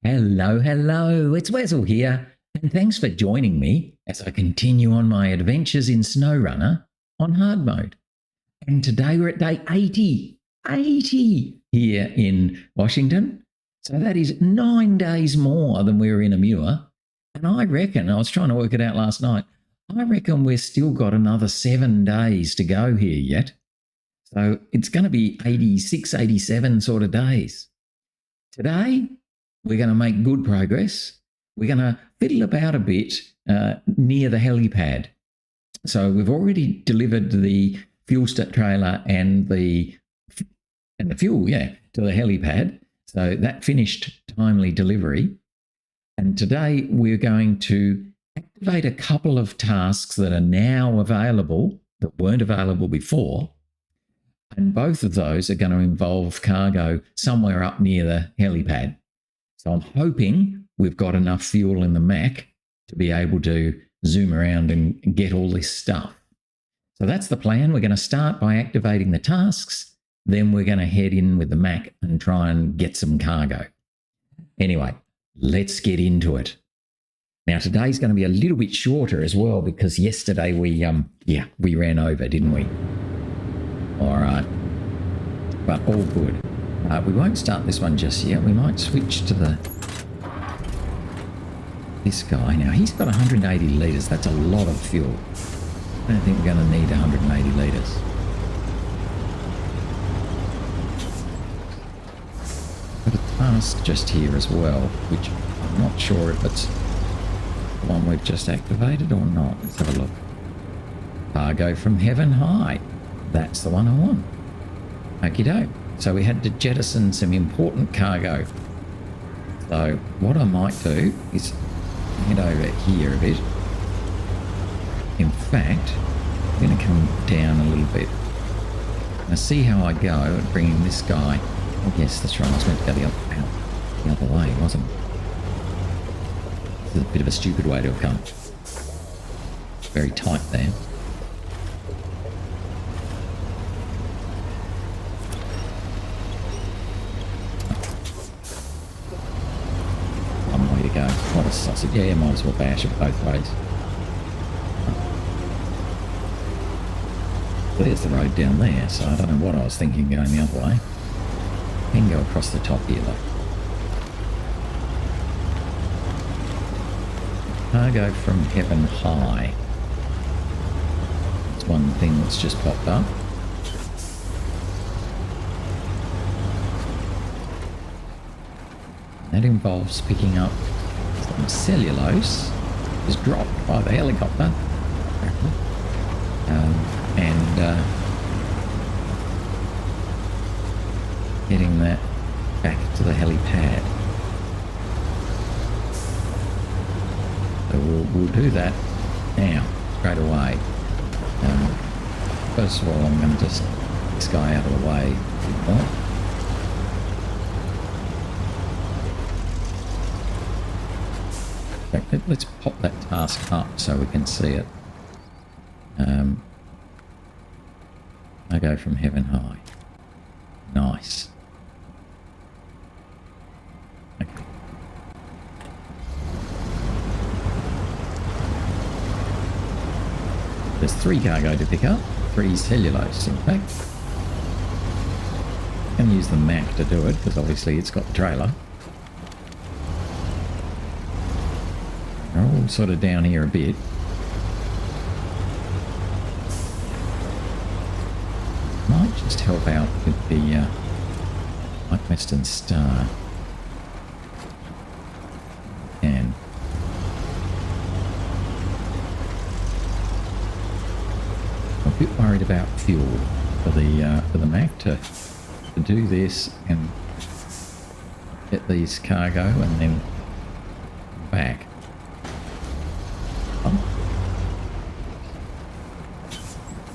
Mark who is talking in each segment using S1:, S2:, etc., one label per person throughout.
S1: Hello, hello, it's Wessel here, and thanks for joining me as I continue on my adventures in SnowRunner on hard mode. And today we're at day 80 here in Washington. So that is 9 days more than we were in Amur. And I reckon, I was trying to work it out last night, I reckon we've still got another 7 days to go here yet. So it's going to be 86, 87 sort of days. Today, we're going to make good progress. We're going to fiddle about a bit near the helipad. So we've already delivered the fuel trailer and the fuel, to the helipad. So that finished timely delivery. And today we're going to activate a couple of tasks that are now available that weren't available before. And both of those are going to involve cargo somewhere up near the helipad. So I'm hoping we've got enough fuel in the Mack to be able to zoom around and get all this stuff. So that's the plan. We're going to start by activating the tasks. Then we're going to head in with the Mack and try and get some cargo. Anyway, let's get into it. Now today's going to be a little bit shorter as well because yesterday we ran over, didn't we? All right, but all good. We won't start this one just yet. We might switch to this guy. Now, he's got 180 litres. That's a lot of fuel. I don't think we're going to need 180 litres. Got a task just here as well, which I'm not sure if it's the one we've just activated or not. Let's have a look. Cargo from Heaven High. That's the one I want. Okie doke. So we had to jettison some important cargo. So what I might do is head over here a bit. In fact, I'm going to come down a little bit. Now see how I go at bringing this guy. Oh yes, that's right. I was meant to go the other way, wasn't it? This is a bit of a stupid way to have come. Very tight there. Go. What a sausage. Yeah, might as well bash it both ways. There's the road down there, so I don't know what I was thinking going the other way. Can go across the top here though. Cargo from Heaven High. That's one thing that's just popped up. That involves picking up some cellulose is dropped by the helicopter and getting that back to the helipad. So we'll do that now straight away. First of all, I'm going to just get this guy out of the way a bit more. Let's pop that task up so we can see it. I go from Heaven High. Nice. Okay. There's 3 cargo to pick up. 3 cellulose, in fact. I'm going to use the Mack to do it because obviously it's got the trailer. They're all sort of down here a bit. Might just help out with the Western Star. And I'm a bit worried about fuel for the Mack to do this and get these cargo and then back.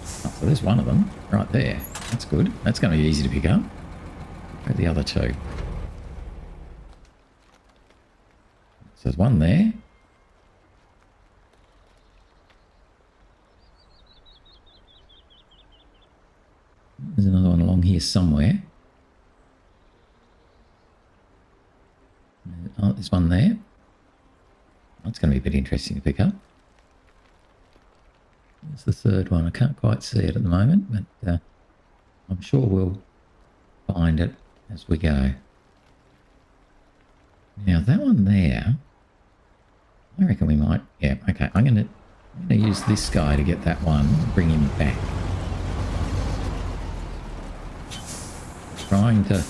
S1: So there's one of them right there. That's good. That's going to be easy to pick up. Where are the other 2? So there's one there. There's another one along here somewhere. Oh, there's There's one there. That's going to be a bit interesting to pick up. There's the third one. I can't quite see it at the moment, but I'm sure we'll find it as we go. Now that one there, I reckon we might. Yeah, okay. I'm gonna use this guy to get that one, bring him back. Trying to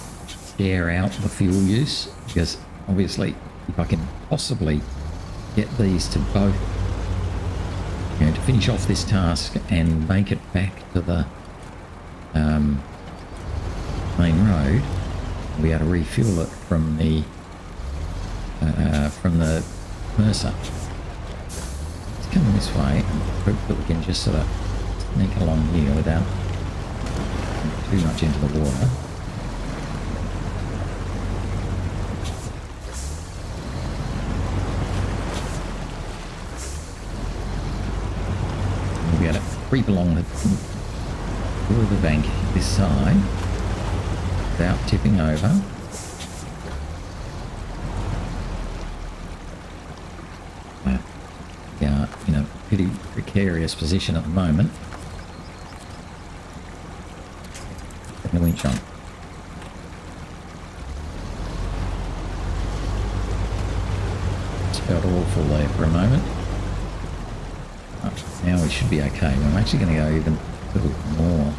S1: share out the fuel use, because obviously if I can possibly get these to both, you know, to finish off this task and make it back to the main road, we'll be able to refuel it from the Mercer. It's coming this way, and hope that we can just sort of sneak along here without too much into the water. We'll be able to creep along the bank this side without tipping over. Yeah, in a pretty precarious position at the moment. Putting a winch on. It's felt awful there for a moment. Oh, now we should be okay. I'm actually going to go even a little more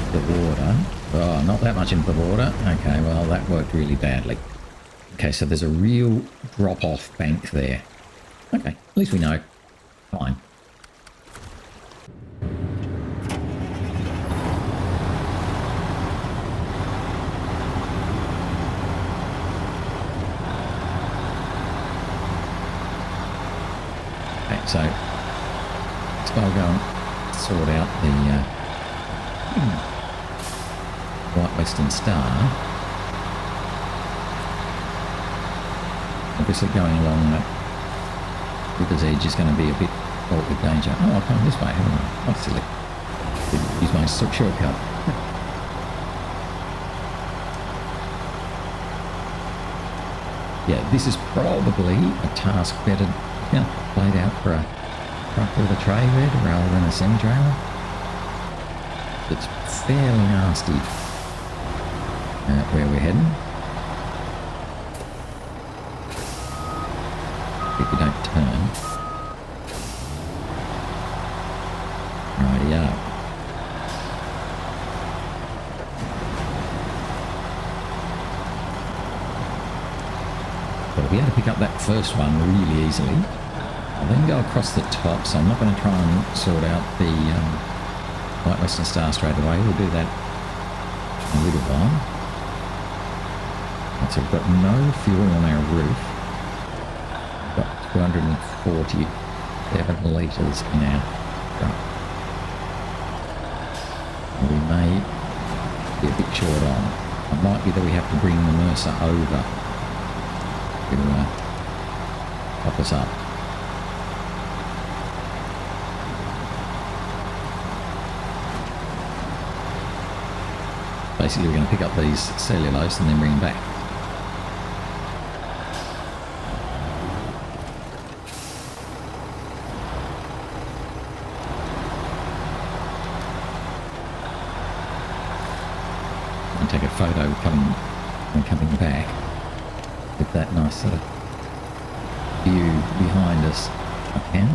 S1: into the water. Oh, not that much into the water. Okay, well, that worked really badly. Okay, so there's a real drop-off bank there. Okay, at least we know. Fine. Okay, so let's go and sort out the White Western Star. Obviously going along that river's edge is going to be a bit fraught with danger. Oh, I've come this way, haven't I? Oh, silly. Didn't use my shortcut. Yeah, this is probably a task better, you know, played out for a truck with a tray bed rather than a semi-trailer. It's fairly nasty where we're heading. If we don't turn. Rightio. But I'll be able to pick up that first one really easily. I'll then go across the top, so I'm not going to try and sort out the White Western Star straight away. We'll do that in a little while. So we've got no fuel on our roof. 247 litres in our truck. We may be a bit short on. It might be that we have to bring the Mercer over to top us up. Basically we're going to pick up these cellulose and then bring them back. Take a photo coming back with that nice sort of view behind us if I can.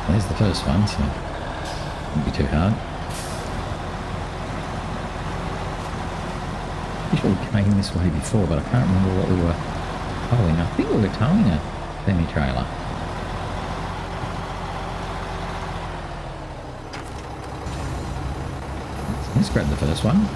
S1: There's the first one, so it won't be too hard. I'm sure we came this way before, but I can't remember what we were towing. I think we were towing a semi-trailer. Let's grab the first one.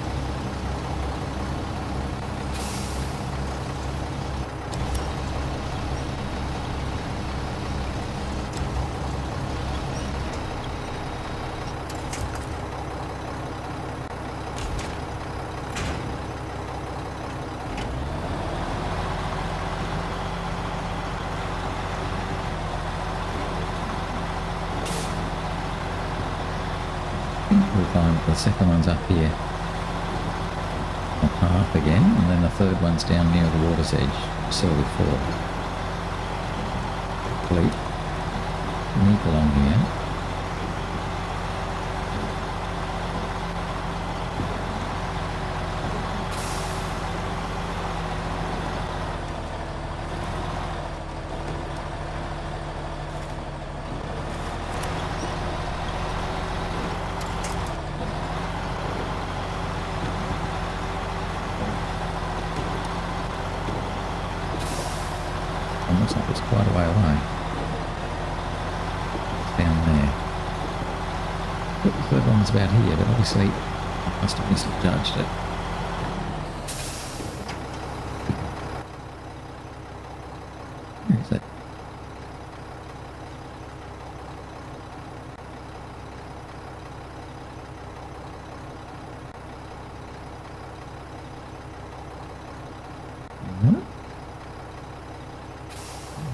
S1: We'll find the second one's up here on half again, and then the third one's down near the water's edge. So before. Fleet. Sneak along here. Looks like it's quite a way away. It's down there. But the third one's about here, but obviously I must have misjudged it. Where is it?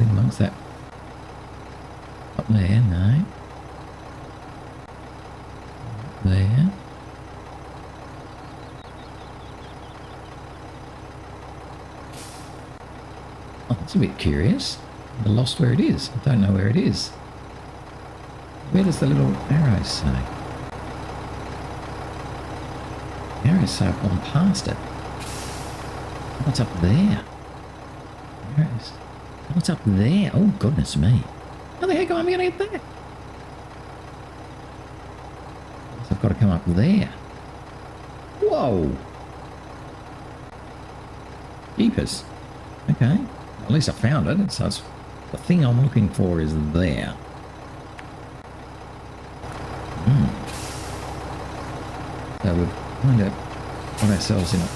S1: Amongst that up there, no. There. Oh, that's a bit curious. I lost where it is. I don't know where it is. Where does the little arrow say? The arrows say I've gone past it. What's up there? Arrows. What's up there? Oh, goodness me. How the heck am I going to get there? So I've got to come up there. Whoa. Jeepers. Okay. At least I found it. So it's, the thing I'm looking for is there. So we've kind of got ourselves in a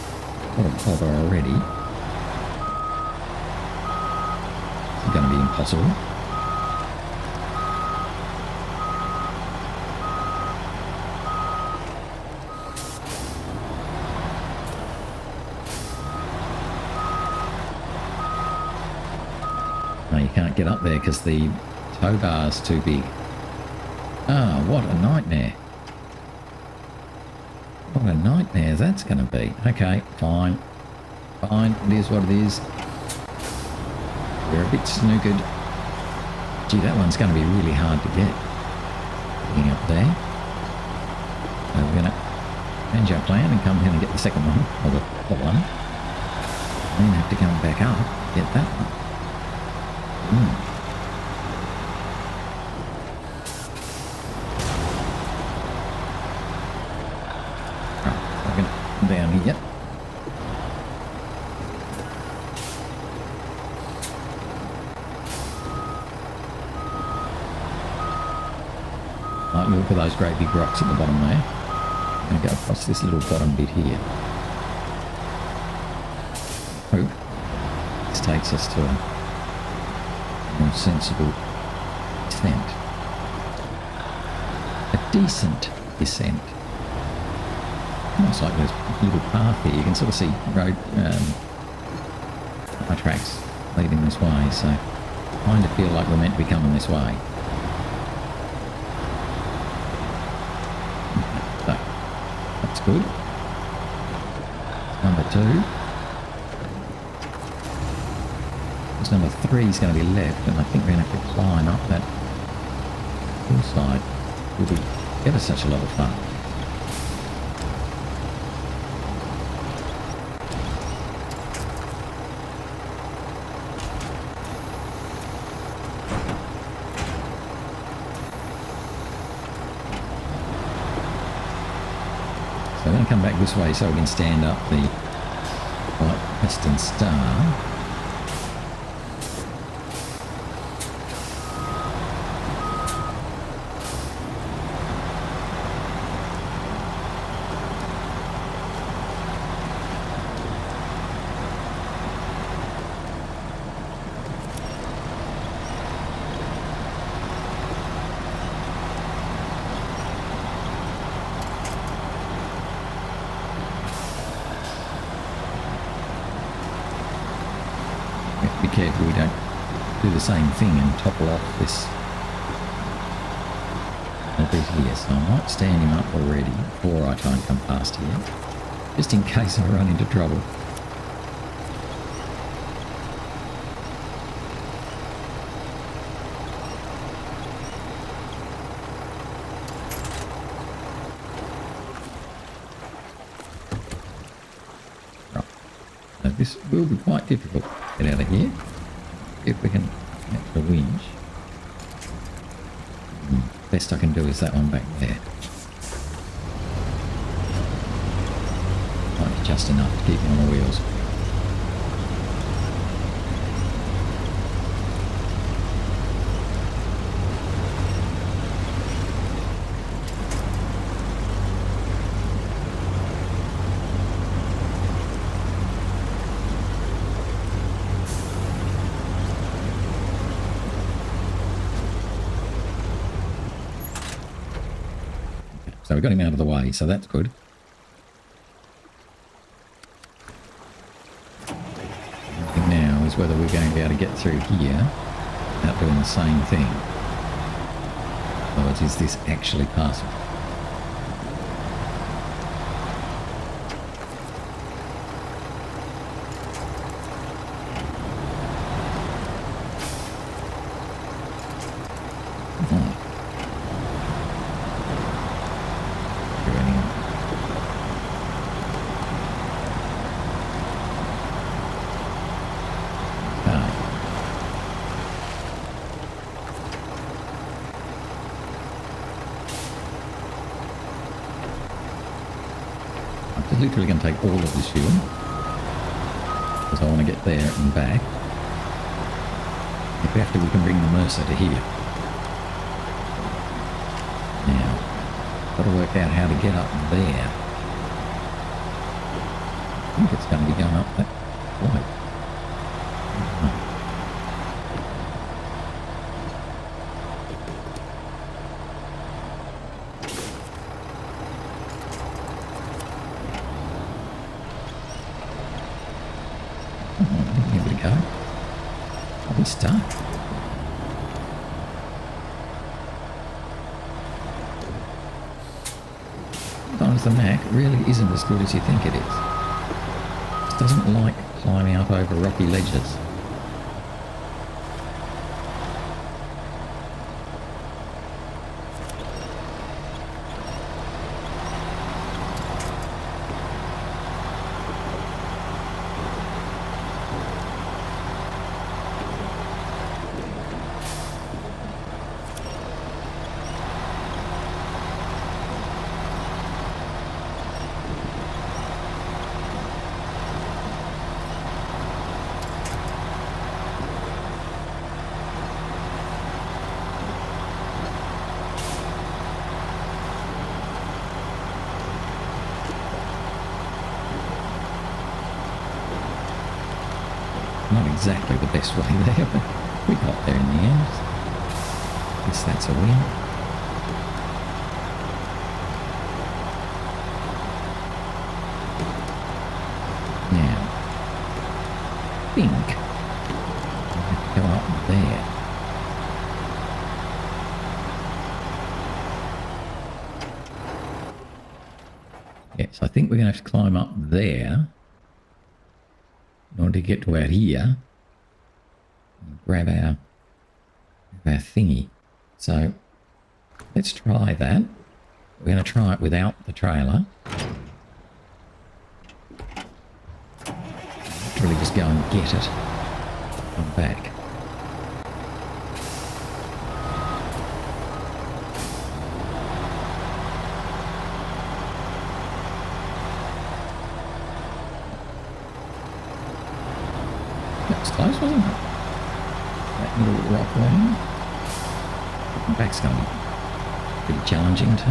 S1: lot of bother already. Going to be impossible. No, you can't get up there because the tow bar's too big. Ah, what a nightmare. What a nightmare that's going to be. Okay, fine. Fine, it is what it is. We're a bit snookered. Gee, that one's going to be really hard to get. Getting up there. So we're going to change our plan and come here and get the second one, or the one. And then have to come back up and get that one. Right, so we're going to come down here. Look at those great big rocks at the bottom there. I'm going to go across this little bottom bit here. Hope this takes us to a more sensible descent. A decent descent. Almost like there's a little path here. You can sort of see road tracks leading this way, so I kind of feel like we're meant to be coming this way. That's good. Number 2. Because number 3 is going to be left, and I think we're going to have to climb up that hillside. It will be ever such a lot of fun. I'm going to come back this way so we can stand up the Western Star. Be careful we don't do the same thing and topple off this a bit here, so I might stand him up already before I try and come past here, just in case I run into trouble. Right, so this will be quite difficult to get out of here. If we can catch the winch. Best I can do is that one back there. Might be just enough to keep me on the wheels. So we got him out of the way, so that's good. The thing now is whether we're going to be able to get through here without doing the same thing. In other words, is this actually passable? I'm literally going to take all of this fuel because I want to get there and back. If we have to, we can bring the Mercer to here. Now, got to work out how to get up there. I think it's going to be going up that way. Here we go. Are we stuck? Sometimes the Mack really isn't as good as you think it is. It doesn't like climbing up over rocky ledges. Not exactly the best way there, but we got there in the end. Guess that's a win. Now, I think I have to go up there. Yes, I think we're going to have to climb up there in order to get to out here and grab our thingy. So let's try that. We're going to try it without the trailer. Really just go and get it. Come back. That was close, wasn't it? That little rock line. The back's going to be pretty challenging too.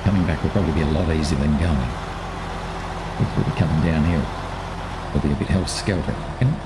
S1: Coming back will probably be a lot easier than going. If we'll be coming downhill, it'll be a bit helter-skelter, you know?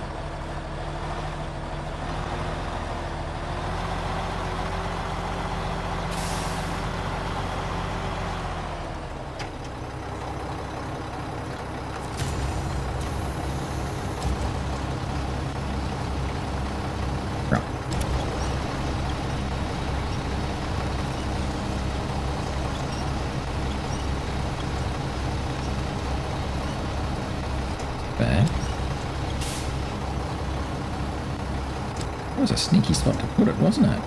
S1: Bad. That was a sneaky spot to put it, wasn't it?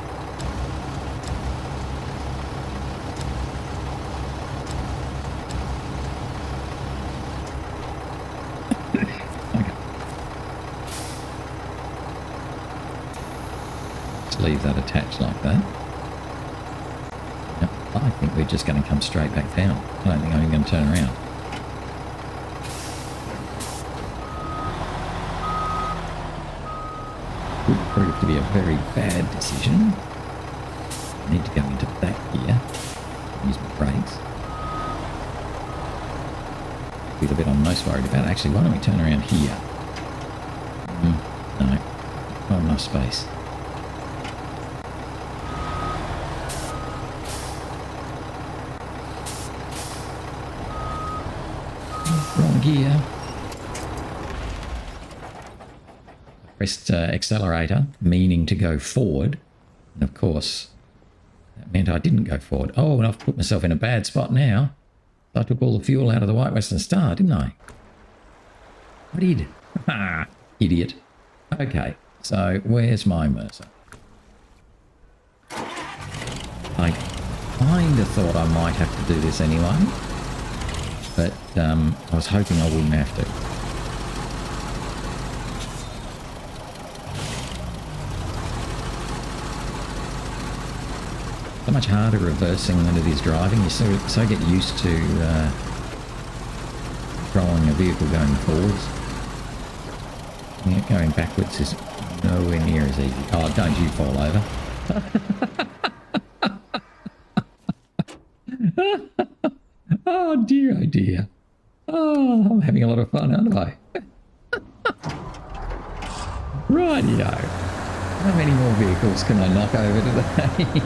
S1: Okay. Let's leave that attached like that. Yep, I think we're just going to come straight back down. I don't think I'm even going to turn around. Would prove to be a very bad decision. I need to go into that gear. Use my brakes. Be the bit I'm most worried about. Actually, why don't we turn around here? No, not enough space. Wrong gear. Pressed accelerator, meaning to go forward, and of course that meant I didn't go forward. Oh, and I've put myself in a bad spot now. I took all the fuel out of the White Western Star, didn't I? I did. Ha! Idiot. Okay, so where's my Mercer? I kind of thought I might have to do this anyway, but I was hoping I wouldn't have to. So much harder reversing than it is driving. You so get used to controlling a vehicle going forwards. Yeah, going backwards is nowhere near as easy. Oh, don't you fall over. Oh dear, oh dear. Oh, I'm having a lot of fun, aren't I? Rightio. How many more vehicles can I knock over today?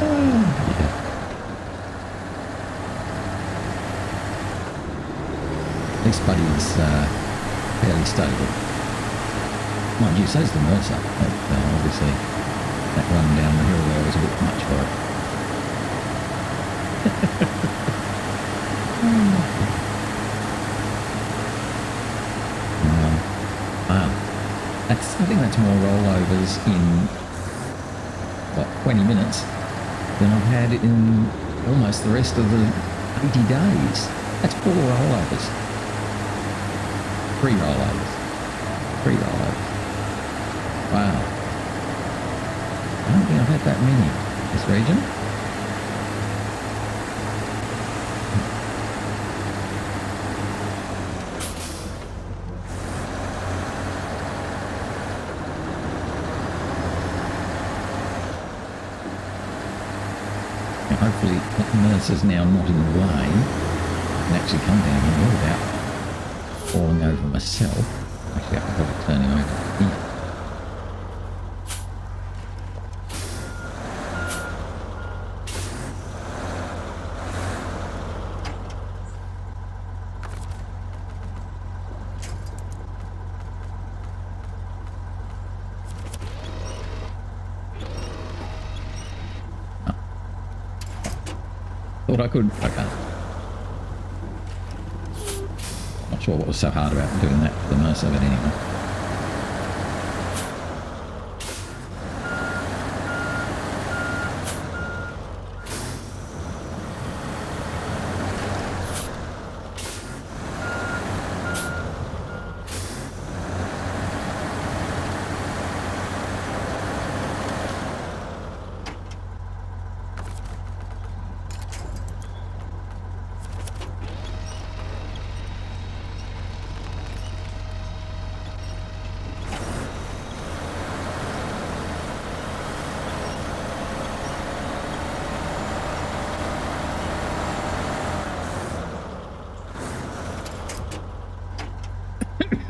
S1: Oh, yeah. This buddy's fairly stable. Mind you, so's the Mercer, but obviously that run down the hill there was a bit much for it. Wow. I think that's more rollovers in, what, 20 minutes than I've had in almost the rest of the 80 days. That's 4 rollovers. 3 rollovers. 3 rollovers. Wow. I don't think I've had that many in this region. Hopefully that Mercer's now not in the way. I can actually come down here without falling over myself. Actually, I'm probably turning over here. Thought I could. Okay. Not sure what was so hard about doing that for the Mercer, but anyway.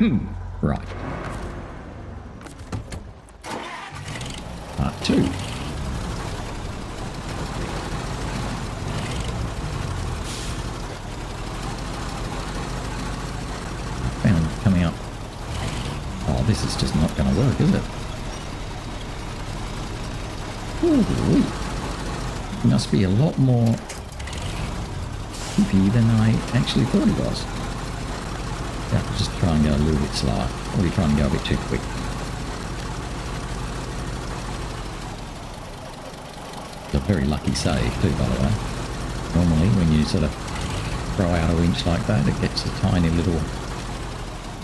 S1: Right. Part 2. Found coming up. Oh, this is just not going to work, is it? Ooh, it must be a lot more creepy than I actually thought it was. Yeah, just try and go a little bit slower. Probably trying to go a bit too quick. It's a very lucky save too, by the way. Normally when you sort of throw out a winch like that, it gets a tiny little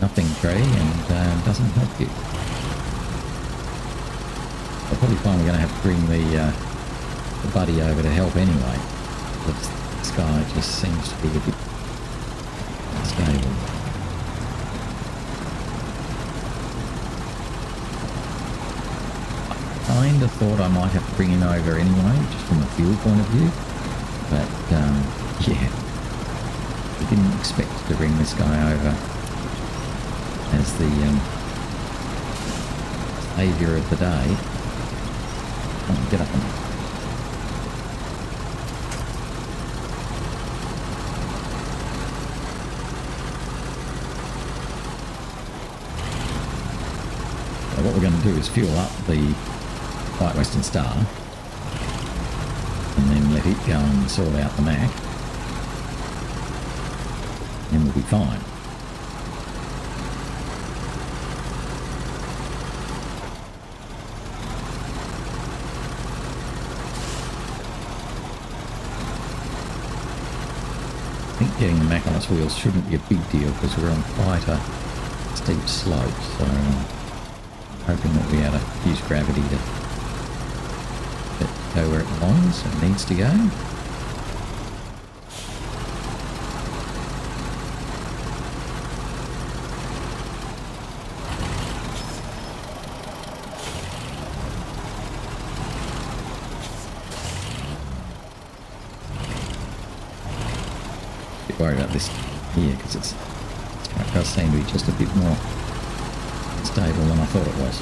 S1: nothing tree and doesn't help you. I'll probably find we're going to have to bring the buddy over to help anyway. But this guy just seems to be a bit unstable. I kind of thought I might have to bring him over anyway, just from a fuel point of view. But yeah, I didn't expect to bring this guy over as the saviour of the day. Come on, get up on. So what we're going to do is fuel up the White Western Star and then let it go and sort out the Mack, and we'll be fine. I think getting the Mack on its wheels shouldn't be a big deal because we're on quite a steep slope, so I'm hoping that we ought to use gravity to let it go where it belongs and needs to go. Worry about this here because it does seem to be just a bit more stable than I thought it was.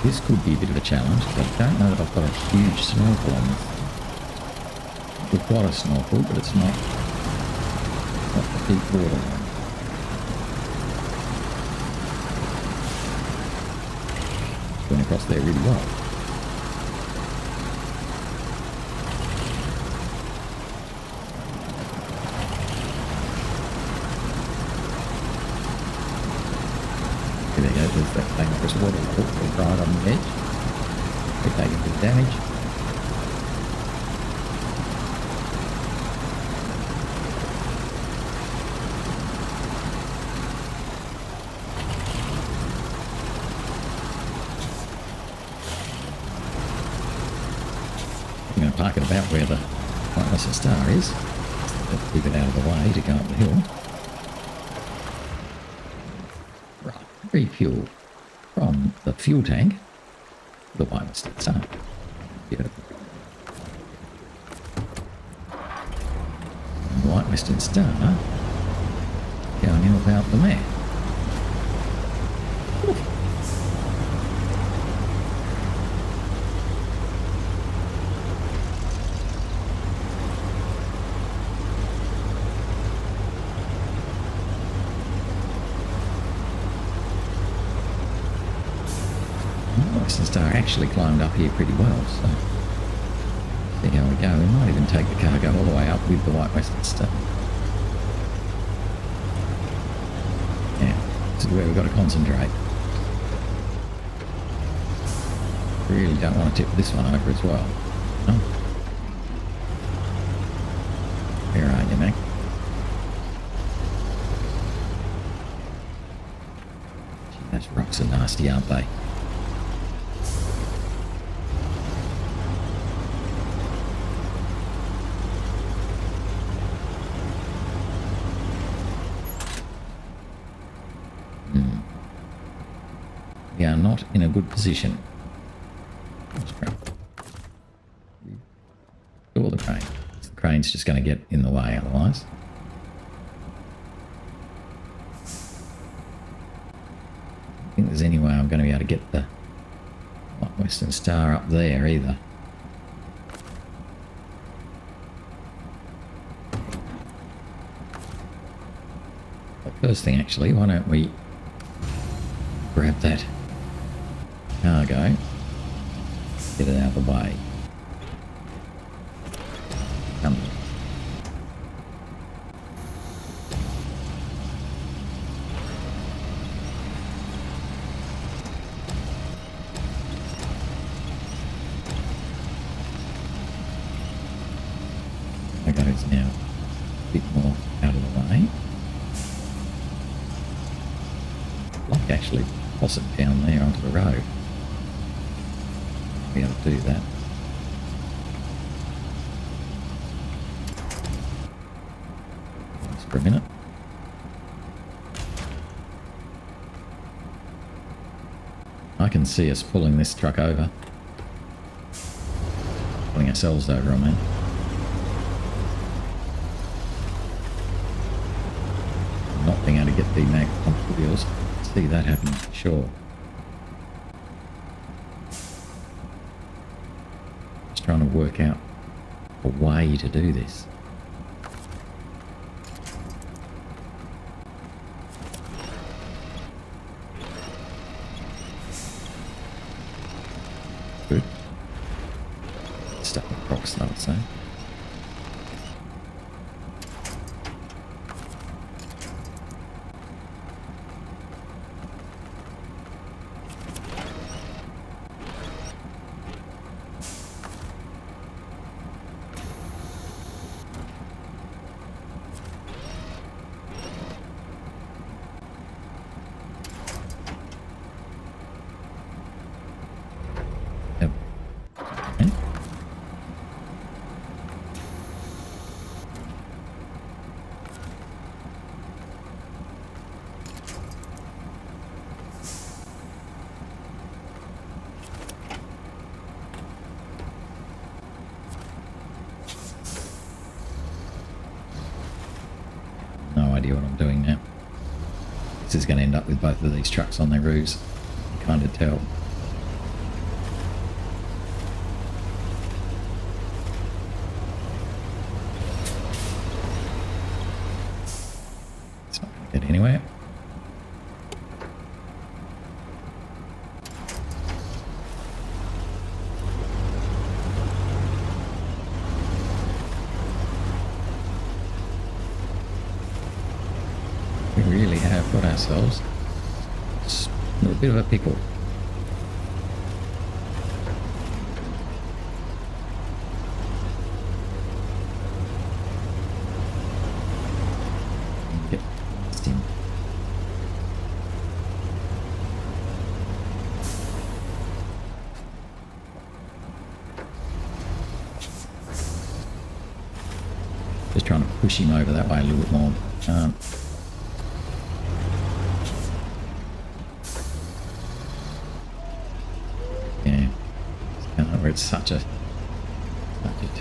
S1: This could be a bit of a challenge, but I don't know that I've got a huge snorkel on this. We've got a snorkel, but it's not the deep water one. It's going across there really well. There we go, there's that dangerous water level right on the edge. We're taking a bit of damage. I'm going to park it about where the White Western Star is. Let's keep it out of the way to go up the hill. Right, refuel from the fuel tank to the White Western Star. Beautiful. And the White Western Star go and help out the Mack. Western Star actually climbed up here pretty well, so see how we go. We might even take the cargo all the way up with the White Western Star. Yeah, this is where we've got to concentrate. Really don't want to tip this one over as well. No? Where are you, Mack? Gee, those rocks are nasty, aren't they? We are not in a good position. Or the crane. The crane's just going to get in the way otherwise. I don't think there's any way I'm going to be able to get the Western Star up there either. But first thing actually, why don't we grab that cargo, get it out of the way. Come. Okay, it's now a bit more out of the way. Like actually toss it down there onto the road. Be able to do that. Just for a minute. I can see us pulling this truck over. Pulling ourselves over, I mean. Not being able to get the mag onto the wheels. See that happening for sure. Just trying to work out a way to do this. Good. Stuck with rocks, I would say. No idea what I'm doing now. This is going to end up with both of these trucks on their roofs. You can kind of tell. It's not going to get anywhere. We really have got ourselves a little bit of a pickle. Get past him. Just trying to push him over that way a little bit more. It's such a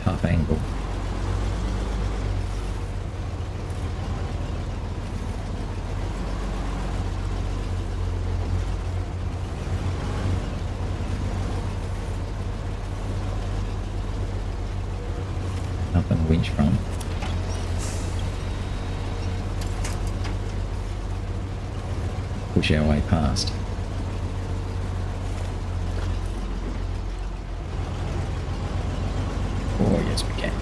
S1: tough angle. Nothing to winch from. Push our way past. Oh, yes, we can.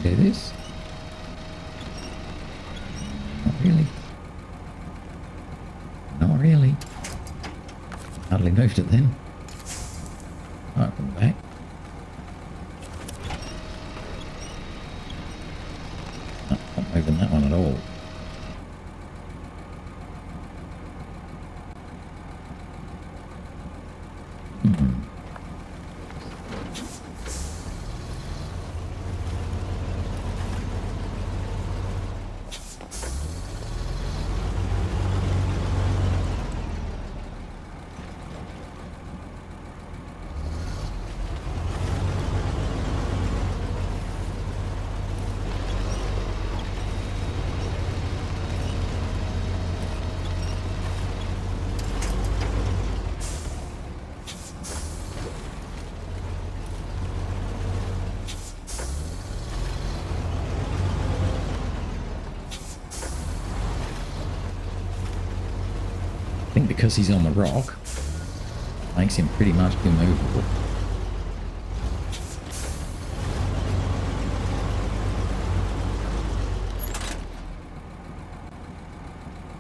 S1: Do this? Not really. Not really. Hardly moved it then. Right, come back. Not moving that one at all. think because he's on the rock, makes him pretty much immovable.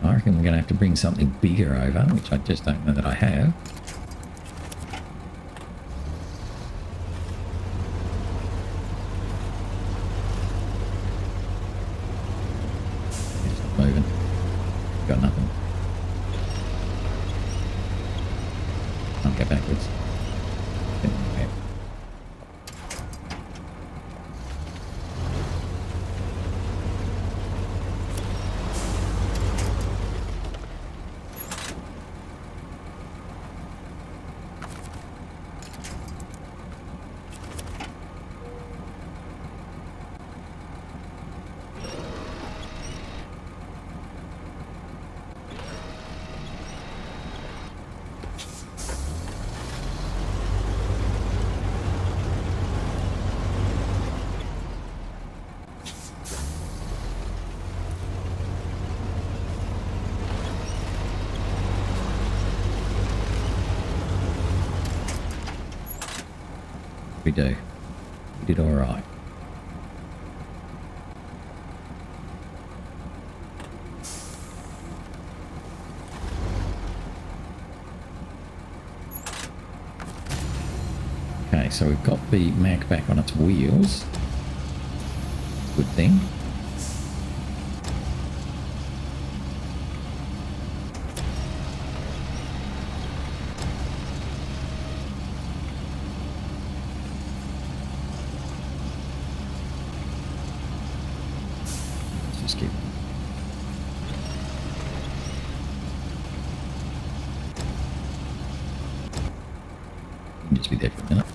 S1: I reckon we're going to have to bring something bigger over, which I just don't know that I have. It's not moving. Got nothing. I'll go backwards. We do. We did all right. Okay, so we've got the Mack back on its wheels. Good thing. Just keep. Just be there for a minute.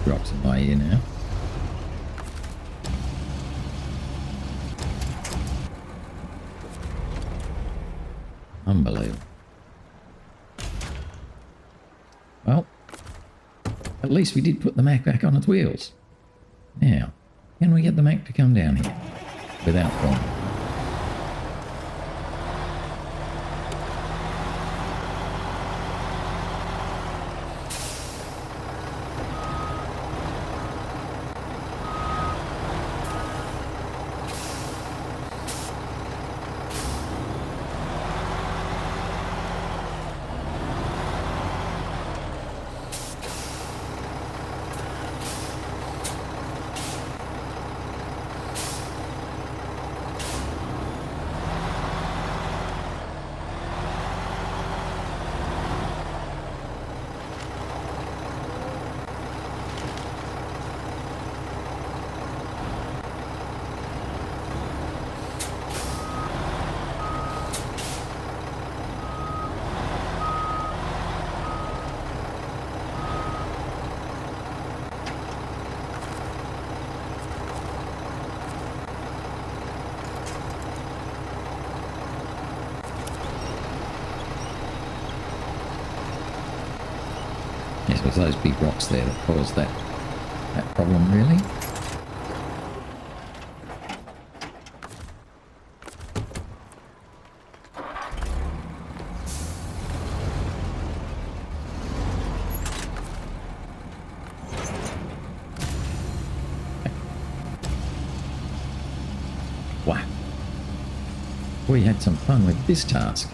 S1: Rocks in my ear now. Unbelievable. Well, at least we did put the Mack back on its wheels. Now, can we get the Mack to come down here without problem? Yes, it was those big rocks there that caused that problem, really. Wow. We had some fun with this task.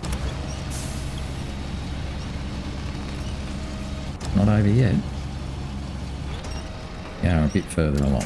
S1: Not over yet. Yeah, a bit further along.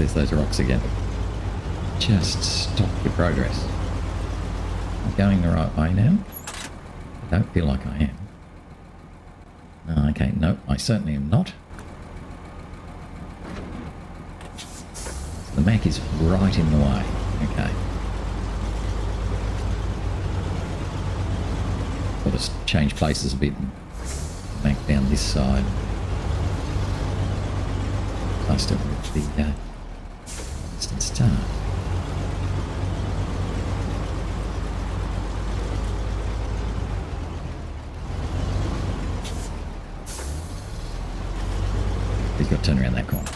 S1: there's those rocks again. Just stop your progress. I'm going the right way now. I don't feel like I am. Oh, okay, no, I certainly am not. The Mack is right in the way. Okay. Got to change places a bit and Mack down this side. Cluster with the distant star. He's got to turn around that corner.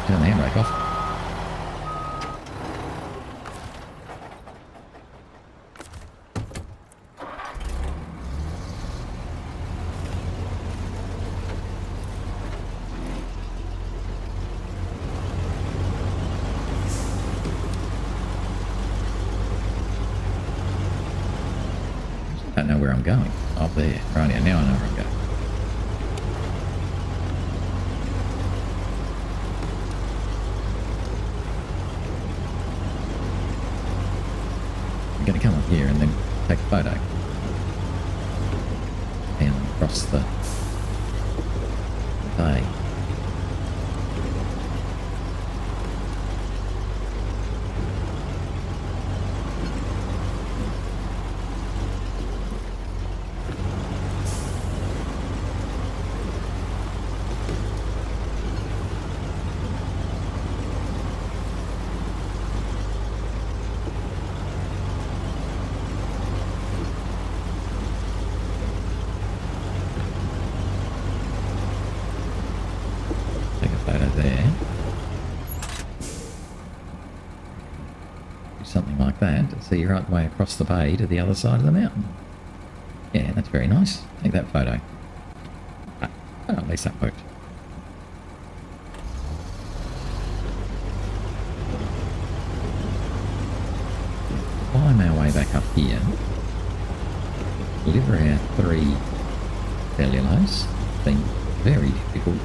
S1: Turn the handbrake off. I don't know where I'm going. Up there. Right here. Now I know where I'm going. I'm going to come up here and then take a photo. And across the bay. There. Do something like that to see right the way across the bay to the other side of the mountain. Yeah, that's very nice. Take that photo. Oh, at least that worked. Climb our way back up here. Deliver our 3 cellulose. Been very difficult.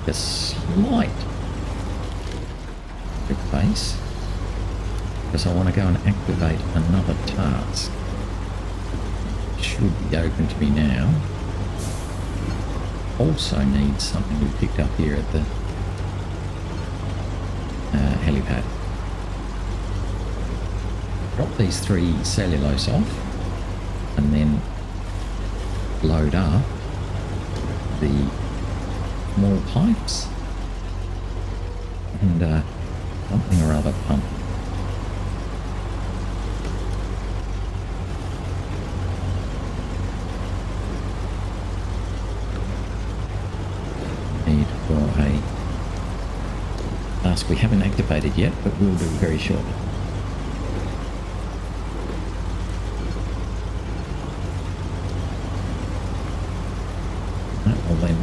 S1: A slight base because I want to go and activate another task. It should be open to me now. Also needs something we picked up here at the helipad. Drop these 3 cellulose off and then load up the small pipes and something or other pump. Need for a task we haven't activated yet, but we'll do very shortly. That will then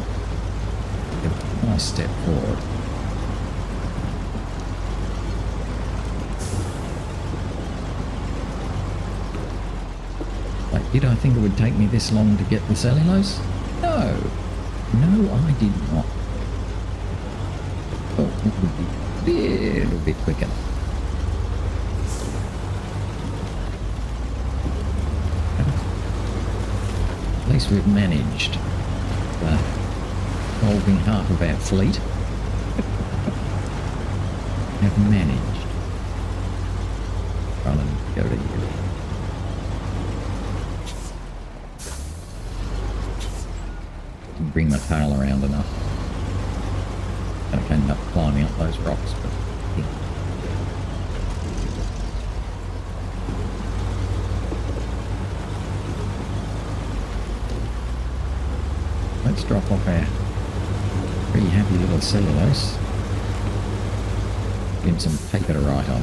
S1: nice step forward. Like, did I think it would take me this long to get the cellulose? No. No, I did not. Oh, it would be a little bit quicker. At least we've managed holding half of our fleet. Have managed. Rather than go to you. Didn't bring my tail around enough. I ended up climbing up those rocks, but yeah. Let's drop off our pretty happy little cellulose. Give him some paper to write on.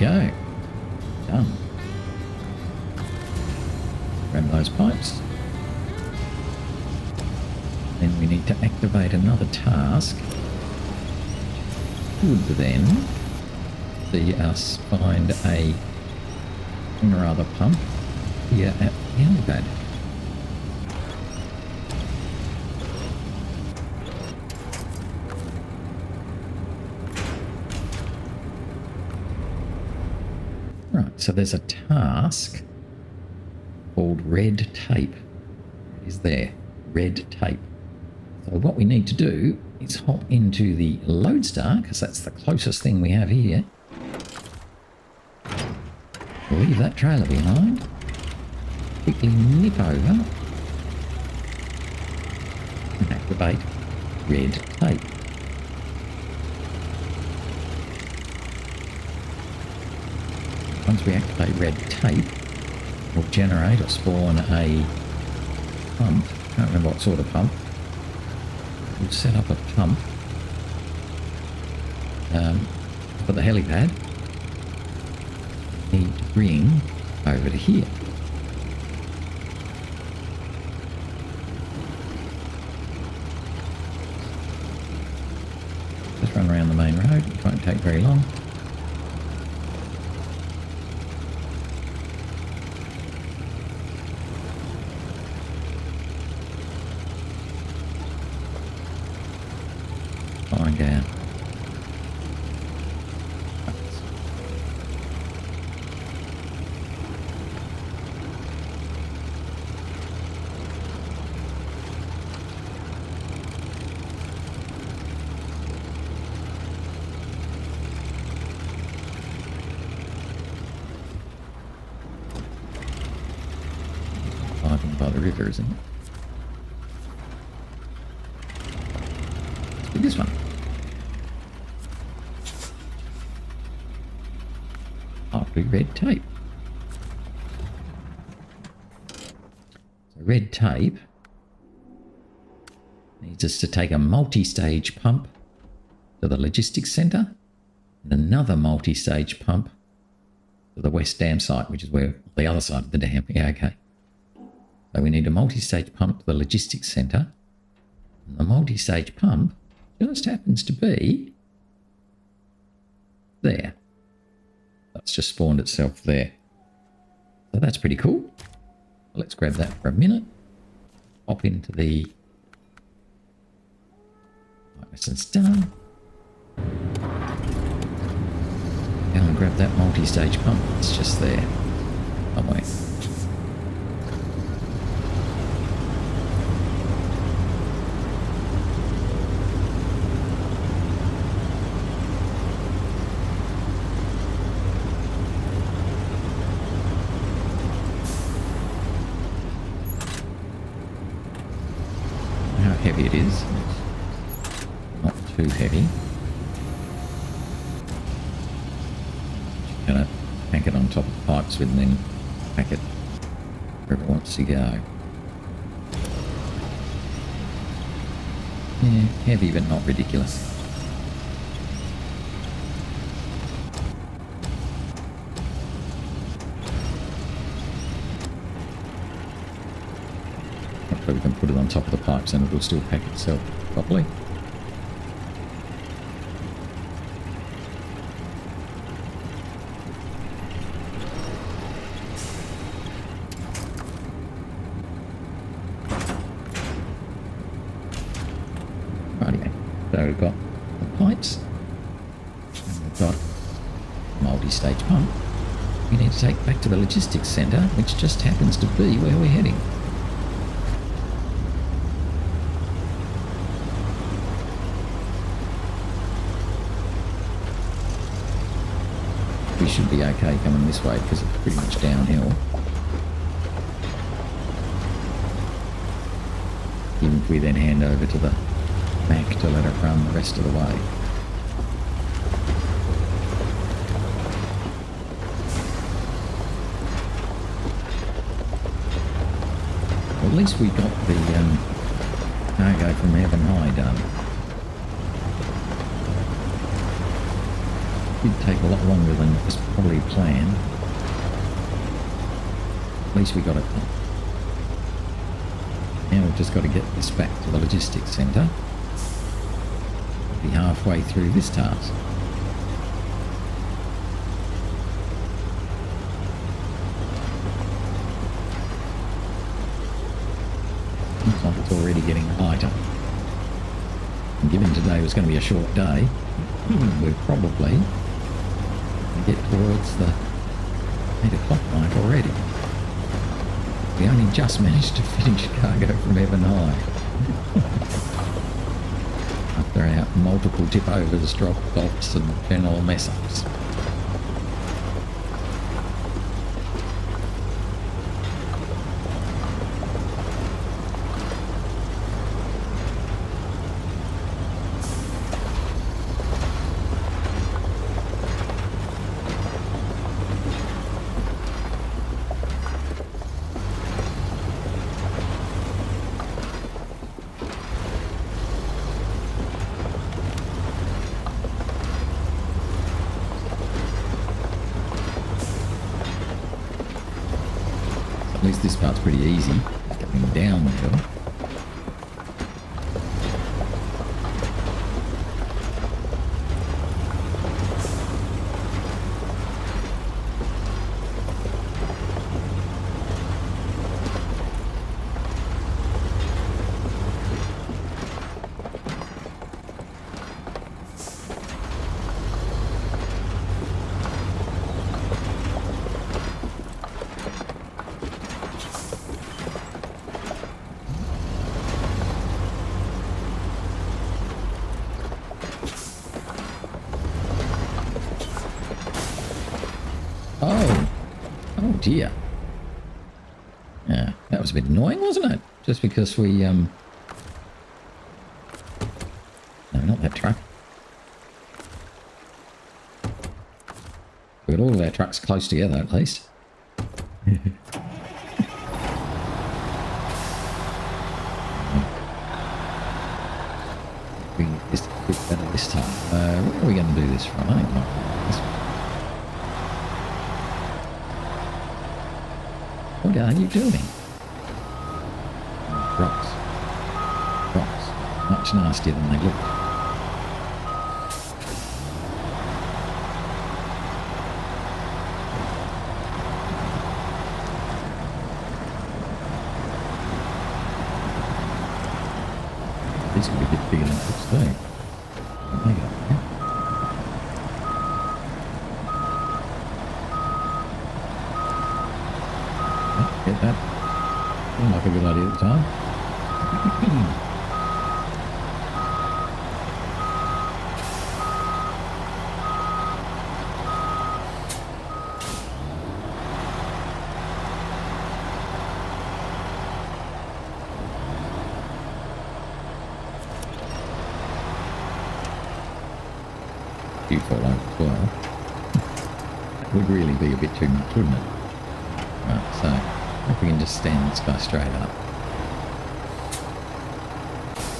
S1: go. Done. Grab those pipes. Then we need to activate another task. Would then see us find a or other pump here at the Helipad. Right, so there's a task called red tape. It is there, red tape. So what we need to do is hop into the Loadstar, because that's the closest thing we have here. Leave that trailer behind. Quickly nip over and activate red tape. Once we activate red tape, we'll generate or spawn a pump. Can't remember what sort of pump. We'll set up a pump for the helipad. Need to bring over to here. Just run around the main road. It won't take very long. Find out. By the river, isn't it? Let's do this one. After red tape. So red tape needs us to take a multi-stage pump to the logistics centre and another multi-stage pump to the West Dam site, which is where the other side of the dam. Yeah, okay. So we need a multi-stage pump to the logistics centre. And the multi-stage pump just happens to be there. That's just spawned itself there. So that's pretty cool. Let's grab that for a minute. Hop into the... It's done. Go and grab that multi-stage pump. It's just there. Somewhere. Heavy it is, not too heavy. Just gonna pack it on top of the pipes with and then pack it wherever it wants to go. Yeah, heavy but not ridiculous. We can put it on top of the pipes and it will still pack itself properly. Rightio. So we've got the pipes and we've got a multi-stage pump. We need to take back to the logistics centre, which just happens to be where we're heading. We should be okay coming this way because it's pretty much downhill. Even if we then hand over to the Mack to let it run the rest of the way. Well, at least we got the cargo from Heaven High done. Did take a lot longer than was probably planned. At least we got it done. Now we've just got to get this back to the logistics centre. Be halfway through this task. Looks like it's already getting lighter. And given today was going to be a short day, we're probably going to get towards the 8 o'clock mark already. We only just managed to finish cargo from Evan High. After our multiple tip-overs, drop-offs and general mess-ups. At least this part's pretty easy, getting down the hill. Oh dear. Yeah, that was a bit annoying, wasn't it? Just because we, no, not that truck. We got all of our trucks close together, at least. We just a bit better this time. Where are we going to do this from? I think what are you doing? Rocks. Rocks. Much nastier than they look. These could be a bit bigger than it looks too. There you go. Get that. Seemed like a good idea at the time. You fall over as well. That would really be a bit too much, wouldn't it? Right, so if we can just stand this guy straight up.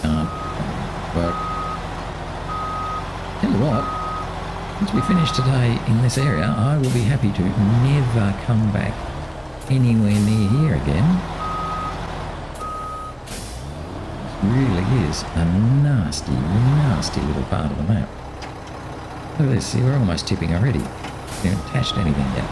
S1: Can't work. Tell you what, once we finish today in this area, I will be happy to never come back anywhere near here again. This really is a nasty, nasty little part of the map. Look at this, see, we're almost tipping already. We haven't attached anything yet.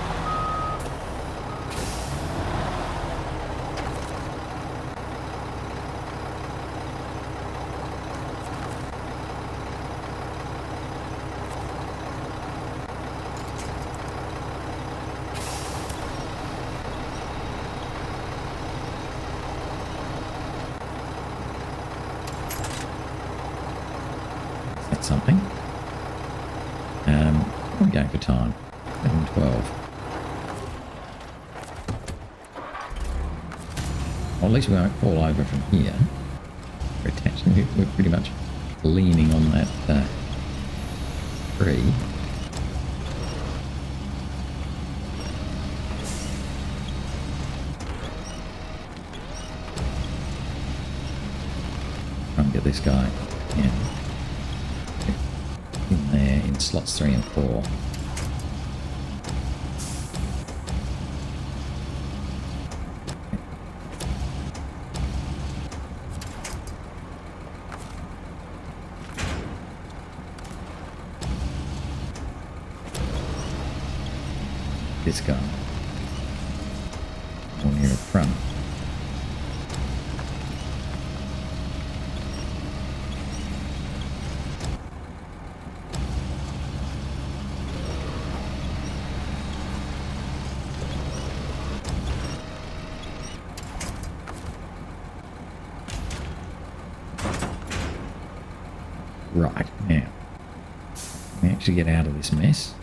S1: That's something. What are we going for time? 11:12. Well, at least we won't fall over from here. We're attaching, we're pretty much leaning on that tree. Try and get this guy in there in slots 3 and 4. This guy. Or near the front. Right, now, let me actually get out of this mess.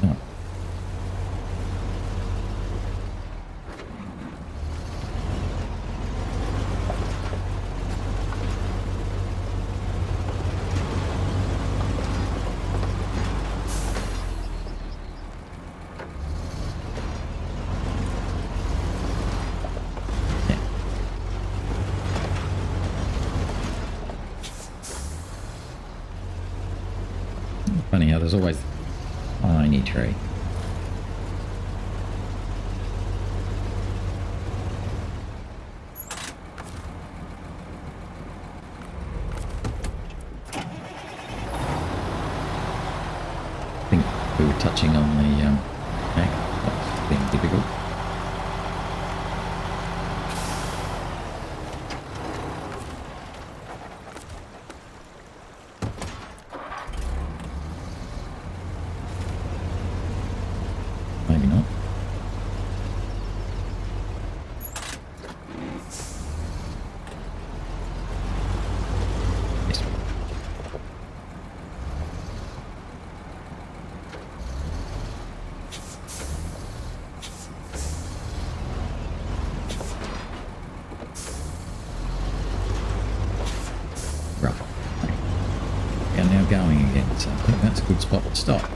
S1: Oh. Funny how there's always a tiny tree. I think we were touching on the Mack. That's being difficult. Maybe not. Yes. Right. We are now going again, so I think that's a good spot to stop.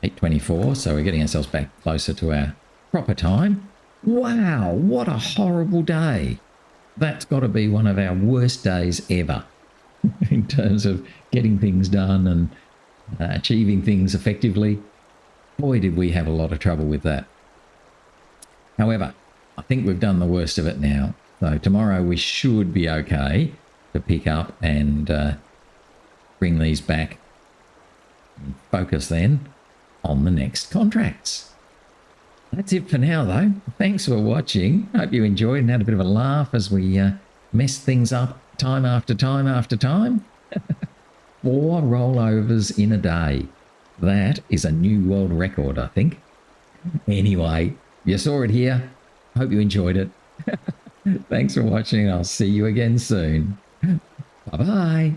S1: .24, so we're getting ourselves back closer to our proper time. Wow, what a horrible day. That's got to be one of our worst days ever in terms of getting things done and achieving things effectively. Boy, did we have a lot of trouble with that. However, I think we've done the worst of it now. So tomorrow we should be okay to pick up and bring these back and focus then on the next contracts. That's it for now though. Thanks for watching. Hope you enjoyed and had a bit of a laugh as we messed things up time after time after time. 4 rollovers in a day. That is a new world record, I think. Anyway, you saw it here. Hope you enjoyed it. Thanks for watching. I'll see you again soon. Bye-bye.